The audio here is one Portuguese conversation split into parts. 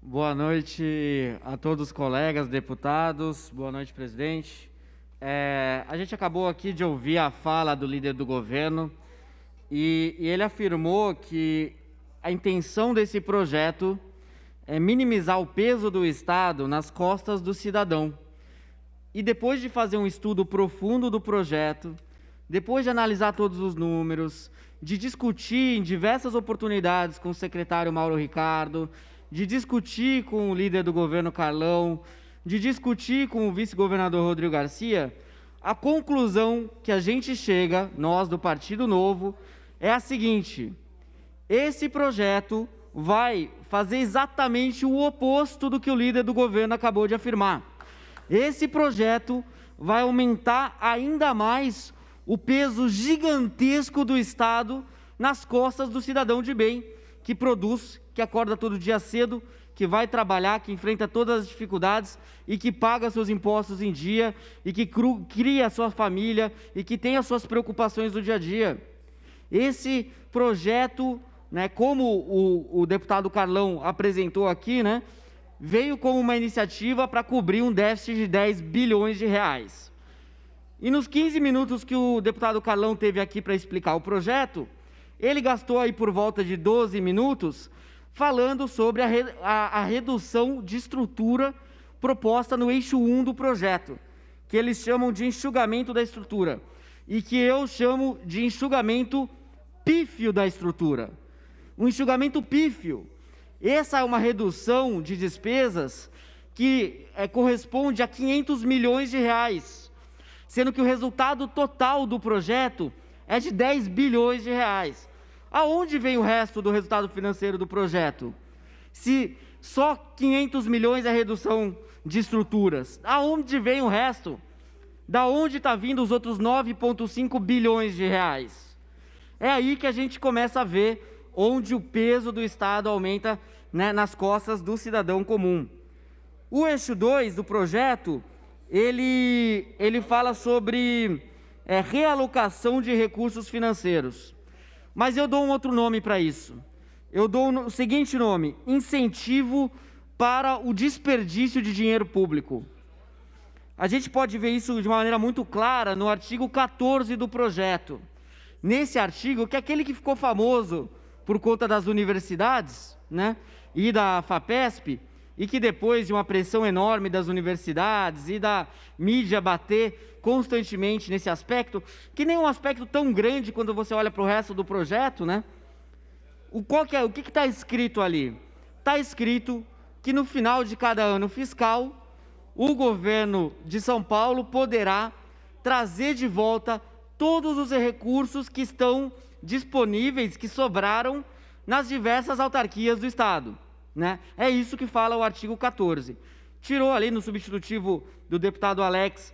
Boa noite a todos os colegas, deputados. Boa noite, presidente. A gente acabou aqui de ouvir a fala do líder do governo e ele afirmou que a intenção desse projeto é minimizar o peso do Estado nas costas do cidadão. E depois de fazer um estudo profundo do projeto, depois de analisar todos os números, de discutir em diversas oportunidades com o secretário Mauro Ricardo, de discutir com o líder do governo Carlão, de discutir com o vice-governador Rodrigo Garcia, a conclusão que a gente chega, nós do Partido Novo, é a seguinte: esse projeto vai fazer exatamente o oposto do que o líder do governo acabou de afirmar. Esse projeto vai aumentar ainda mais o peso gigantesco do Estado nas costas do cidadão de bem, que produz, que acorda todo dia cedo, que vai trabalhar, que enfrenta todas as dificuldades e que paga seus impostos em dia e que cria a sua família e que tem as suas preocupações do dia a dia. Esse projeto, como o deputado Carlão apresentou aqui, veio como uma iniciativa para cobrir um déficit de 10 bilhões de reais. E nos 15 minutos que o deputado Carlão teve aqui para explicar o projeto, ele gastou aí por volta de 12 minutos falando sobre a redução de estrutura proposta no eixo 1 do projeto, que eles chamam de enxugamento da estrutura, e que eu chamo de enxugamento pífio da estrutura. Um enxugamento pífio. Essa é uma redução de despesas que corresponde a 500 milhões de reais, sendo que o resultado total do projeto é de 10 bilhões de reais. Aonde vem o resto do resultado financeiro do projeto? Se só 500 milhões é redução de estruturas, aonde vem o resto? Da onde está vindo os outros 9,5 bilhões de reais? É aí que a gente começa a ver onde o peso do Estado aumenta, nas costas do cidadão comum. O eixo 2 do projeto, ele fala sobre realocação de recursos financeiros. Mas eu dou um outro nome para isso. Eu dou o seguinte nome: incentivo para o desperdício de dinheiro público. A gente pode ver isso de uma maneira muito clara no artigo 14 do projeto. Nesse artigo, que é aquele que ficou famoso por conta das universidades, e da FAPESP, e que depois de uma pressão enorme das universidades e da mídia bater constantemente nesse aspecto, que nem um aspecto tão grande quando você olha para o resto do projeto, o que está escrito ali? Está escrito que no final de cada ano fiscal, o governo de São Paulo poderá trazer de volta todos os recursos que estão disponíveis, que sobraram nas diversas autarquias do Estado. É isso que fala o artigo 14. Tirou ali no substitutivo do deputado Alex,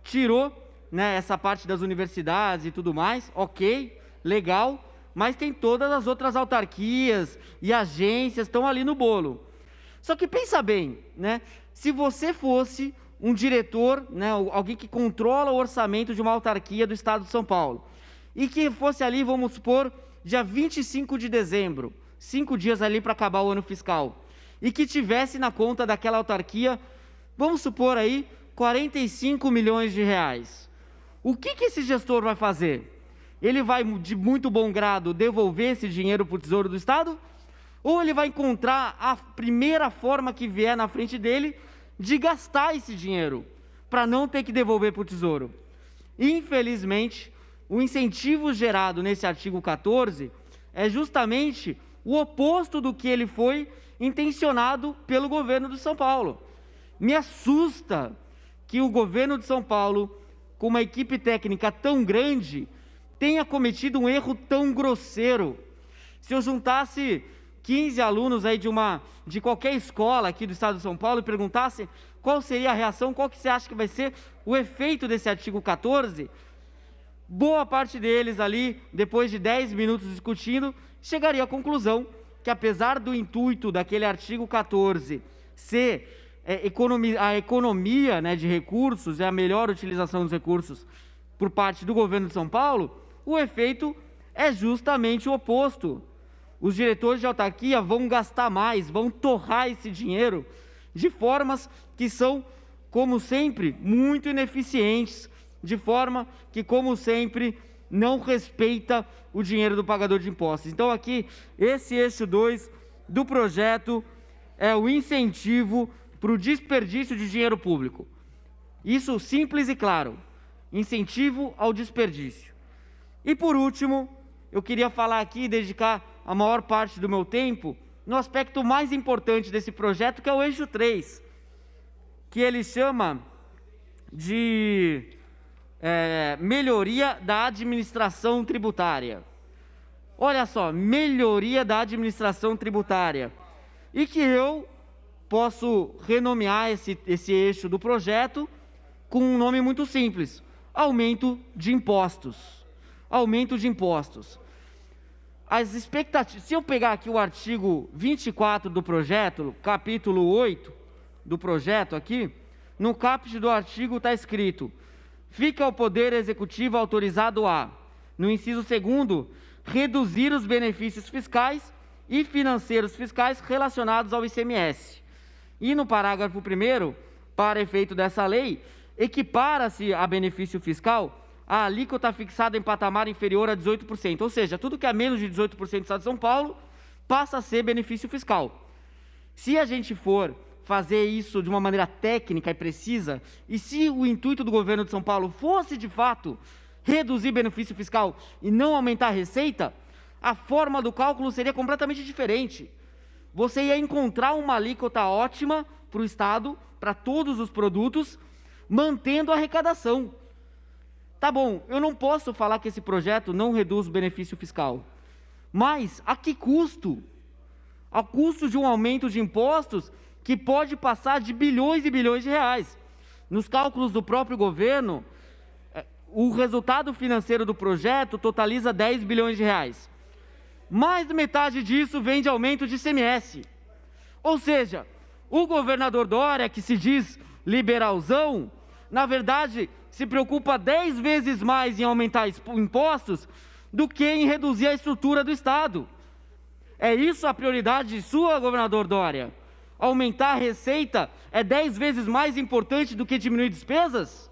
tirou essa parte das universidades e tudo mais, ok, legal, mas tem todas as outras autarquias e agências estão ali no bolo. Só que pensa bem, se você fosse um diretor, alguém que controla o orçamento de uma autarquia do Estado de São Paulo, e que fosse ali, vamos supor, dia 25 de dezembro, 5 dias ali para acabar o ano fiscal, e que tivesse na conta daquela autarquia, vamos supor aí, 45 milhões de reais. O que esse gestor vai fazer? Ele vai, de muito bom grado, devolver esse dinheiro para o Tesouro do Estado? Ou ele vai encontrar a primeira forma que vier na frente dele de gastar esse dinheiro, para não ter que devolver para o Tesouro? Infelizmente, o incentivo gerado nesse artigo 14 é justamente o oposto do que ele foi intencionado pelo governo de São Paulo. Me assusta que o governo de São Paulo, com uma equipe técnica tão grande, tenha cometido um erro tão grosseiro. Se eu juntasse 15 alunos aí de qualquer escola aqui do Estado de São Paulo e perguntasse qual seria a reação, qual que você acha que vai ser o efeito desse artigo 14, boa parte deles ali, depois de 10 minutos discutindo, chegaria à conclusão que, apesar do intuito daquele artigo 14 ser a economia de recursos e a melhor utilização dos recursos por parte do governo de São Paulo, o efeito é justamente o oposto. os diretores de autarquia vão gastar mais, vão torrar esse dinheiro de formas que são, como sempre, muito ineficientes, de forma que, como sempre, não respeita o dinheiro do pagador de impostos. Então, aqui, esse eixo 2 do projeto é o incentivo para o desperdício de dinheiro público. Isso simples e claro, incentivo ao desperdício. E, por último, eu queria falar aqui e dedicar a maior parte do meu tempo no aspecto mais importante desse projeto, que é o eixo 3, que ele chama de melhoria da administração tributária. Olha só, melhoria da administração tributária. E que eu posso renomear esse eixo do projeto com um nome muito simples: aumento de impostos. Aumento de impostos. As expectativas, se eu pegar aqui o artigo 24 do projeto, capítulo 8 do projeto aqui, no caput do artigo está escrito: fica ao Poder Executivo autorizado a, no inciso 2º, reduzir os benefícios fiscais e financeiros fiscais relacionados ao ICMS. E no parágrafo 1º, para efeito dessa lei, equipara-se a benefício fiscal a alíquota fixada em patamar inferior a 18%, ou seja, tudo que é menos de 18% do Estado de São Paulo passa a ser benefício fiscal. Se a gente for fazer isso de uma maneira técnica e precisa, e se o intuito do governo de São Paulo fosse, de fato, reduzir benefício fiscal e não aumentar a receita, a forma do cálculo seria completamente diferente. Você ia encontrar uma alíquota ótima para o Estado, para todos os produtos, mantendo a arrecadação. Tá bom, eu não posso falar que esse projeto não reduz o benefício fiscal, mas a que custo? Ao custo de um aumento de impostos que pode passar de bilhões e bilhões de reais. Nos cálculos do próprio governo, o resultado financeiro do projeto totaliza 10 bilhões de reais. Mais de metade disso vem de aumento de ICMS. Ou seja, o governador Dória, que se diz liberalzão, na verdade, se preocupa 10 vezes mais em aumentar impostos do que em reduzir a estrutura do Estado. É isso a prioridade sua, governador Dória? Aumentar a receita é 10 vezes mais importante do que diminuir despesas?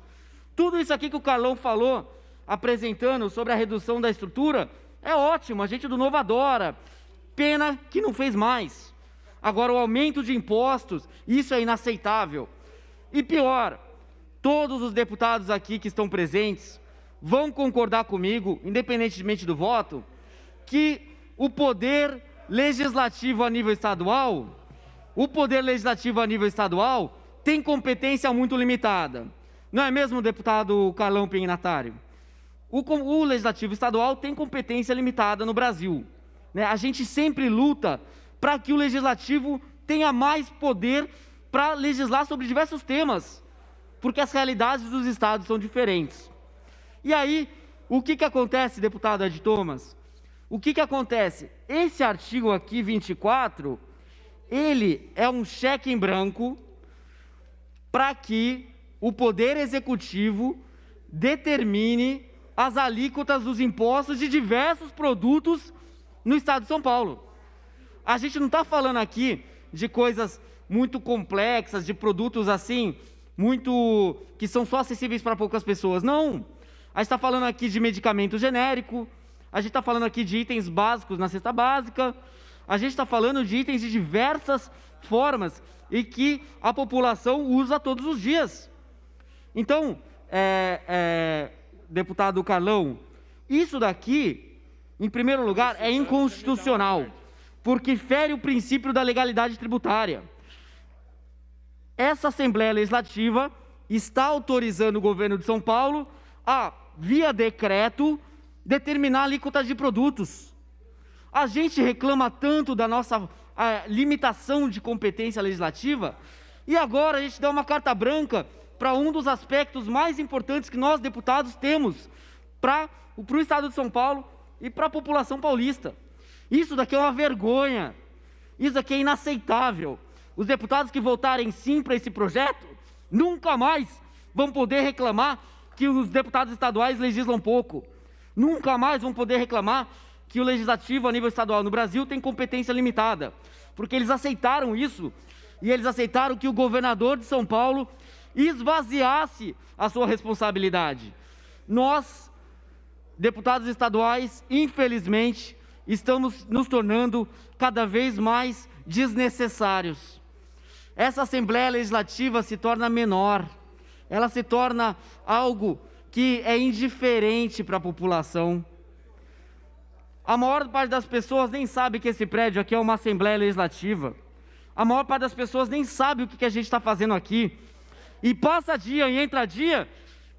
Tudo isso aqui que o Carlão falou, apresentando sobre a redução da estrutura, é ótimo, a gente do Novo adora. Pena que não fez mais. Agora, o aumento de impostos, isso é inaceitável. E pior, todos os deputados aqui que estão presentes vão concordar comigo, independentemente do voto, que o poder legislativo a nível estadual, tem competência muito limitada. Não é mesmo, deputado Carlão Pignatário? O legislativo estadual tem competência limitada no Brasil, né? A gente sempre luta para que o legislativo tenha mais poder para legislar sobre diversos temas, porque as realidades dos estados são diferentes. E aí, o que acontece, deputado Ed Thomas? O que acontece? Esse artigo aqui, 24, ele é um cheque em branco para que o Poder Executivo determine as alíquotas dos impostos de diversos produtos no Estado de São Paulo. A gente não está falando aqui de coisas muito complexas, de produtos assim, que são só acessíveis para poucas pessoas. Não. A gente está falando aqui de medicamento genérico, a gente está falando aqui de itens básicos na cesta básica, a gente está falando de itens de diversas formas e que a população usa todos os dias. Então, deputado Carlão, isso daqui, em primeiro lugar, é inconstitucional, porque fere o princípio da legalidade tributária. Essa Assembleia Legislativa está autorizando o governo de São Paulo a, via decreto, determinar alíquotas de produtos. A gente reclama tanto da nossa limitação de competência legislativa e agora a gente dá uma carta branca para um dos aspectos mais importantes que nós, deputados, temos para o Estado de São Paulo e para a população paulista. Isso daqui é uma vergonha, isso daqui é inaceitável. Os deputados que votarem sim para esse projeto nunca mais vão poder reclamar que os deputados estaduais legislam pouco. Nunca mais vão poder reclamar que o legislativo a nível estadual no Brasil tem competência limitada, porque eles aceitaram isso, e eles aceitaram que o governador de São Paulo esvaziasse a sua responsabilidade. Nós, deputados estaduais, infelizmente, estamos nos tornando cada vez mais desnecessários. Essa Assembleia Legislativa se torna menor, ela se torna algo que é indiferente para a população. A maior parte das pessoas nem sabe que esse prédio aqui é uma Assembleia Legislativa. A maior parte das pessoas nem sabe o que a gente está fazendo aqui. E passa dia e entra dia,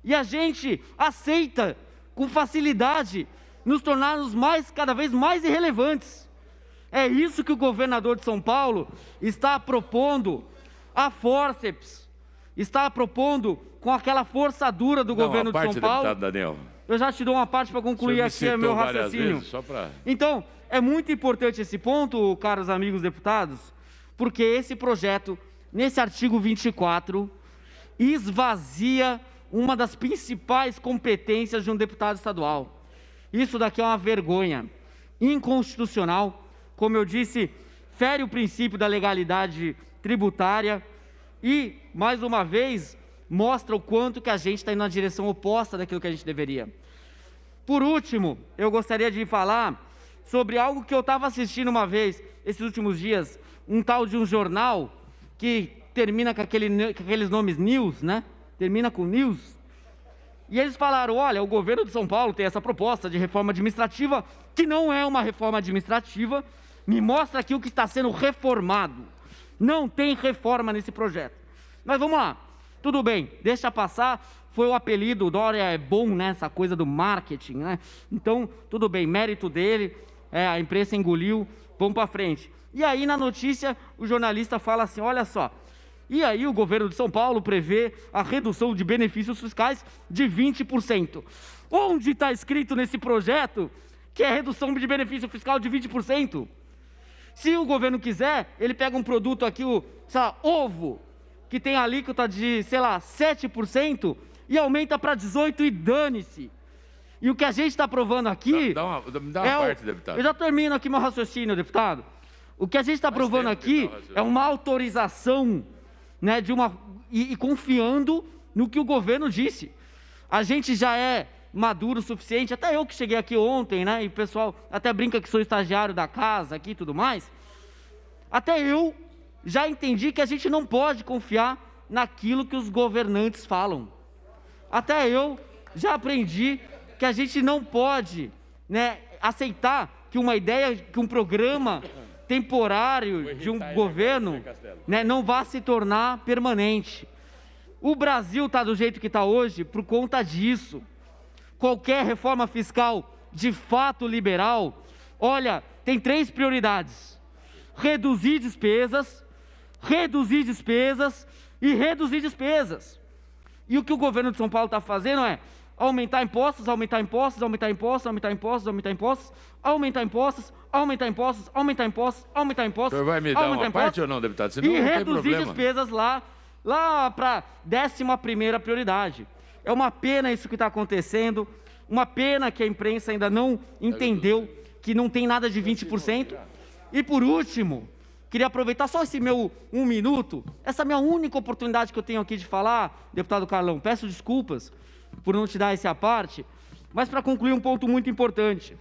e a gente aceita com facilidade nos tornarmos cada vez mais irrelevantes. É isso que o governador de São Paulo está propondo a fórceps, está propondo com aquela força dura do governo de São Paulo. Deputado Daniel. Eu já te dou uma parte para concluir aqui o meu raciocínio. Então, é muito importante esse ponto, caros amigos deputados, porque esse projeto, nesse artigo 24, esvazia uma das principais competências de um deputado estadual. Isso daqui é uma vergonha, inconstitucional, como eu disse, fere o princípio da legalidade tributária e, mais uma vez, mostra o quanto que a gente está indo na direção oposta daquilo que a gente deveria. Por último, eu gostaria de falar sobre algo que eu estava assistindo uma vez, esses últimos dias, um tal de um jornal que termina com aqueles nomes news, né? Termina com news. E eles falaram, olha, o governo de São Paulo tem essa proposta de reforma administrativa, que não é uma reforma administrativa, me mostra aqui o que está sendo reformado. Não tem reforma nesse projeto. Mas vamos lá, tudo bem, deixa passar, foi o apelido, o Dória é bom nessa coisa do marketing, né? Então, tudo bem, mérito dele, a imprensa engoliu, vamos para frente. E aí, na notícia, o jornalista fala assim, olha só, e aí o governo de São Paulo prevê a redução de benefícios fiscais de 20%. Onde está escrito nesse projeto que é redução de benefício fiscal de 20%? Se o governo quiser, ele pega um produto aqui, ovo, que tem alíquota de, 7%, e aumenta para 18% e dane-se. E o que a gente está aprovando aqui... Dá uma parte, deputado. Eu já termino aqui meu raciocínio, deputado. O que a gente está aprovando aqui é uma autorização, né, e confiando no que o governo disse. A gente já é maduro o suficiente, até eu que cheguei aqui ontem, né, e o pessoal até brinca que sou estagiário da casa aqui e tudo mais, até eu já entendi que a gente não pode confiar naquilo que os governantes falam. Até eu já aprendi que a gente não pode, né, aceitar que uma ideia, que um programa temporário de um governo, né, não vá se tornar permanente. O Brasil está do jeito que está hoje por conta disso. Qualquer reforma fiscal de fato liberal, olha, tem 3 prioridades: reduzir despesas e reduzir despesas. E o que o governo de São Paulo está fazendo é aumentar impostos, aumentar impostos, aumentar impostos, aumentar impostos, aumentar impostos, aumentar impostos, aumentar impostos, aumentar impostos, aumentar impostos. O senhor vai me dar uma parte ou não, deputado? Senão e não tem reduzir problema. Despesas lá para a 11ª prioridade. É uma pena isso que está acontecendo, uma pena que a imprensa ainda não entendeu que não tem nada de 20%. E por último, queria aproveitar só esse meu 1 minuto, essa minha única oportunidade que eu tenho aqui de falar, deputado Carlão, peço desculpas por não te dar essa parte, mas para concluir um ponto muito importante.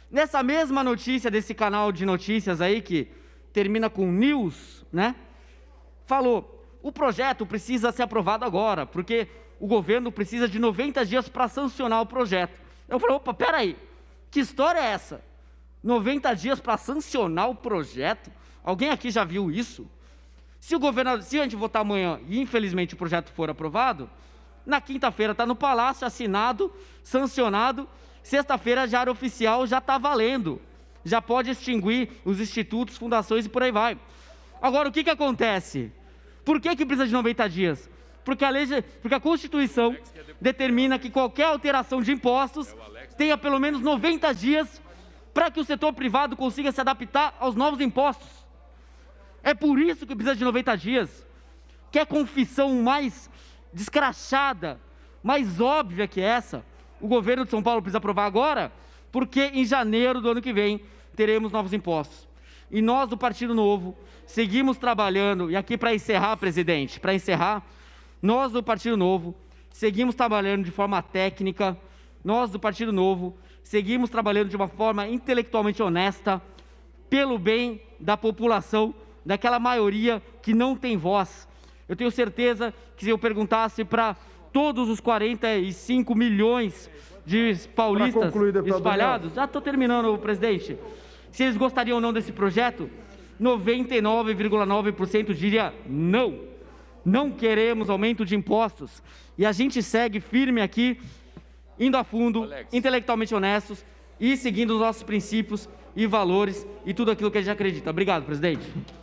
Nessa mesma notícia desse canal de notícias aí, que termina com news, né? Falou, o projeto precisa ser aprovado agora, porque o governo precisa de 90 dias para sancionar o projeto. Eu falei, opa, peraí, que história é essa? 90 dias para sancionar o projeto? Alguém aqui já viu isso? Se a gente votar amanhã e infelizmente o projeto for aprovado, na quinta-feira está no Palácio, assinado, sancionado, sexta-feira já era oficial, já está valendo. Já pode extinguir os institutos, fundações e por aí vai. Agora, o que acontece? Por que precisa de 90 dias? Porque a Constituição determina que qualquer alteração de impostos tenha pelo menos 90 dias para que o setor privado consiga se adaptar aos novos impostos. É por isso que precisa de 90 dias. Quer confissão mais descrachada, mais óbvia que essa? O governo de São Paulo precisa aprovar agora, porque em janeiro do ano que vem teremos novos impostos. E nós do Partido Novo seguimos trabalhando, e aqui para encerrar, presidente, para encerrar, nós do Partido Novo seguimos trabalhando de forma técnica, nós do Partido Novo seguimos trabalhando de uma forma intelectualmente honesta, pelo bem da população, daquela maioria que não tem voz. Eu tenho certeza que se eu perguntasse para todos os 45 milhões de paulistas espalhados, já estou terminando, presidente, se eles gostariam ou não desse projeto, 99,9% diria não. Não queremos aumento de impostos. E a gente segue firme aqui, indo a fundo, intelectualmente honestos e seguindo os nossos princípios e valores e tudo aquilo que a gente acredita. Obrigado, presidente.